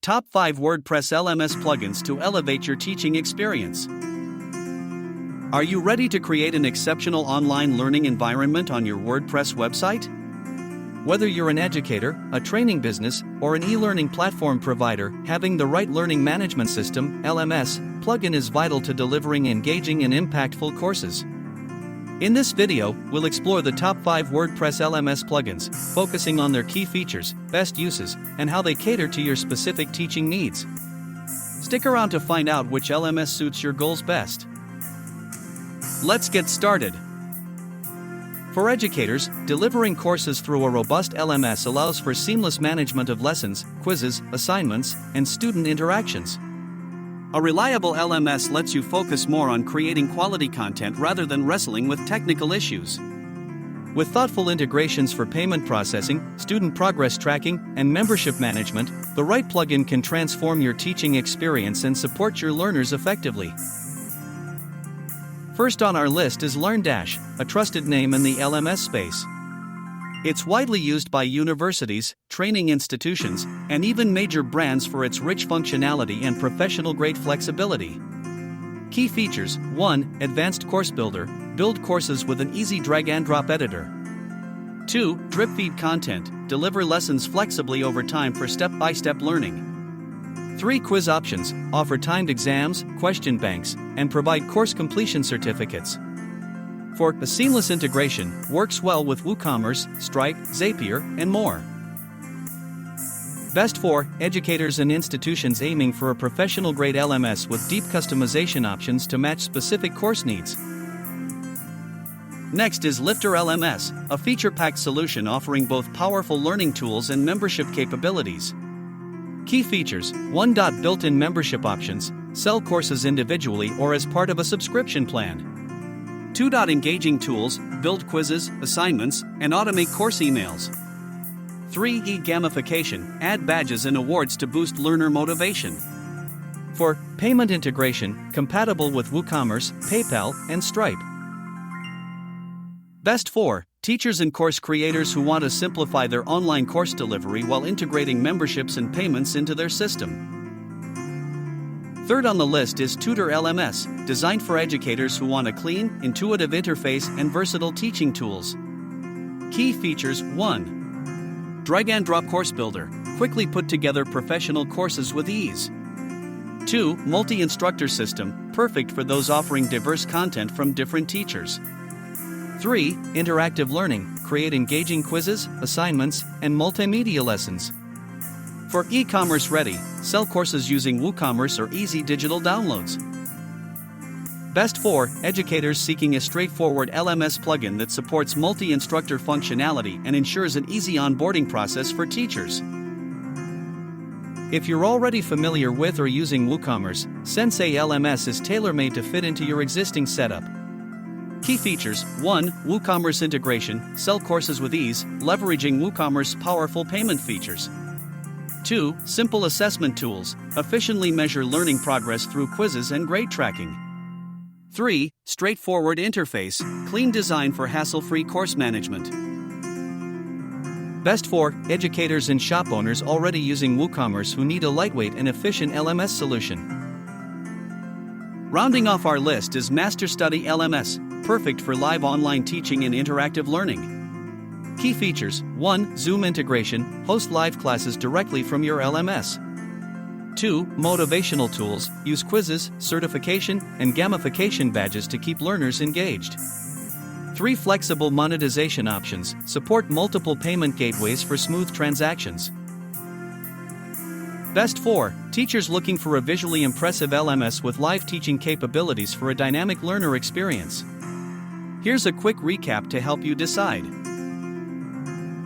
Top 5 WordPress LMS plugins to elevate your teaching experience. Are you ready to create an exceptional online learning environment on your WordPress website? Whether you're an educator, a training business, or an e-learning platform provider, having the right learning management system (LMS) plugin is vital to delivering engaging and impactful courses. In this video, we'll explore the top 5 WordPress LMS plugins, focusing on their key features, best uses, and how they cater to your specific teaching needs. Stick around to find out which LMS suits your goals best. Let's get started. For educators, delivering courses through a robust LMS allows for seamless management of lessons, quizzes, assignments, and student interactions. A reliable LMS lets you focus more on creating quality content rather than wrestling with technical issues. With thoughtful integrations for payment processing, student progress tracking, and membership management, the right plugin can transform your teaching experience and support your learners effectively. First on our list is LearnDash, a trusted name in the LMS space. It's widely used by universities, training institutions, and even major brands for its rich functionality and professional-grade flexibility. Key features: 1. Advanced Course Builder. Build courses with an easy drag-and-drop editor. 2. Drip-feed content. Deliver lessons flexibly over time for step-by-step learning. 3. Quiz options. Offer timed exams, question banks, and provide course completion certificates. 4. A seamless integration, works well with WooCommerce, Stripe, Zapier, and more. Best for educators and institutions aiming for a professional-grade LMS with deep customization options to match specific course needs. Next is Tutor LMS, a feature-packed solution offering both powerful learning tools and membership capabilities. Key features: 1. Built-in membership options, sell courses individually or as part of a subscription plan. 2. Engaging tools, build quizzes, assignments, and automate course emails. 3. Gamification, add badges and awards to boost learner motivation. 4. Payment integration, compatible with WooCommerce, PayPal, and Stripe. Best for teachers and course creators who want to simplify their online course delivery while integrating memberships and payments into their system. Third on the list is Tutor LMS, designed for educators who want a clean, intuitive interface and versatile teaching tools. Key features: 1. Drag-and-drop course builder, quickly put together professional courses with ease. 2. Multi-instructor system, perfect for those offering diverse content from different teachers. 3. Interactive learning, create engaging quizzes, assignments, and multimedia lessons. For e-commerce ready, sell courses using WooCommerce or easy digital downloads. Best for educators seeking a straightforward LMS plugin that supports multi-instructor functionality and ensures an easy onboarding process for teachers. If you're already familiar with or using WooCommerce, Sensei LMS is tailor-made to fit into your existing setup. Key features: 1. WooCommerce integration, sell courses with ease, leveraging WooCommerce's powerful payment features. 2. Simple assessment tools, efficiently measure learning progress through quizzes and grade tracking. 3. Straightforward interface, clean design for hassle-free course management. Best for educators and shop owners already using WooCommerce who need a lightweight and efficient LMS solution. Rounding off our list is MasterStudy LMS, perfect for live online teaching and interactive learning. Key features: 1. Zoom integration, host live classes directly from your LMS. 2. Motivational tools, use quizzes, certification, and gamification badges to keep learners engaged. 3. Flexible monetization options, support multiple payment gateways for smooth transactions. Best for teachers looking for a visually impressive LMS with live teaching capabilities for a dynamic learner experience. Here's a quick recap to help you decide.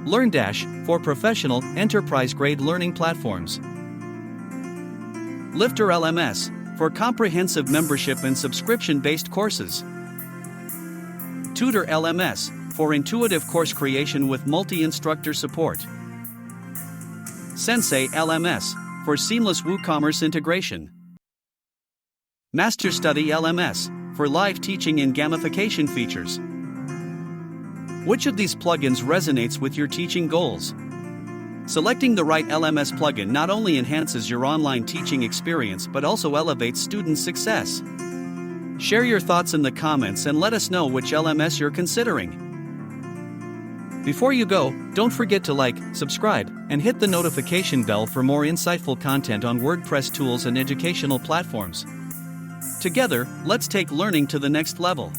LearnDash, for professional, enterprise-grade learning platforms. Tutor LMS, for comprehensive membership and subscription-based courses. Tutor LMS, for intuitive course creation with multi-instructor support. Sensei LMS, for seamless WooCommerce integration. MasterStudy LMS, for live teaching and gamification features. Which of these plugins resonates with your teaching goals? Selecting the right LMS plugin not only enhances your online teaching experience but also elevates student success. Share your thoughts in the comments and let us know which LMS you're considering. Before you go, don't forget to like, subscribe, and hit the notification bell for more insightful content on WordPress tools and educational platforms. Together, let's take learning to the next level.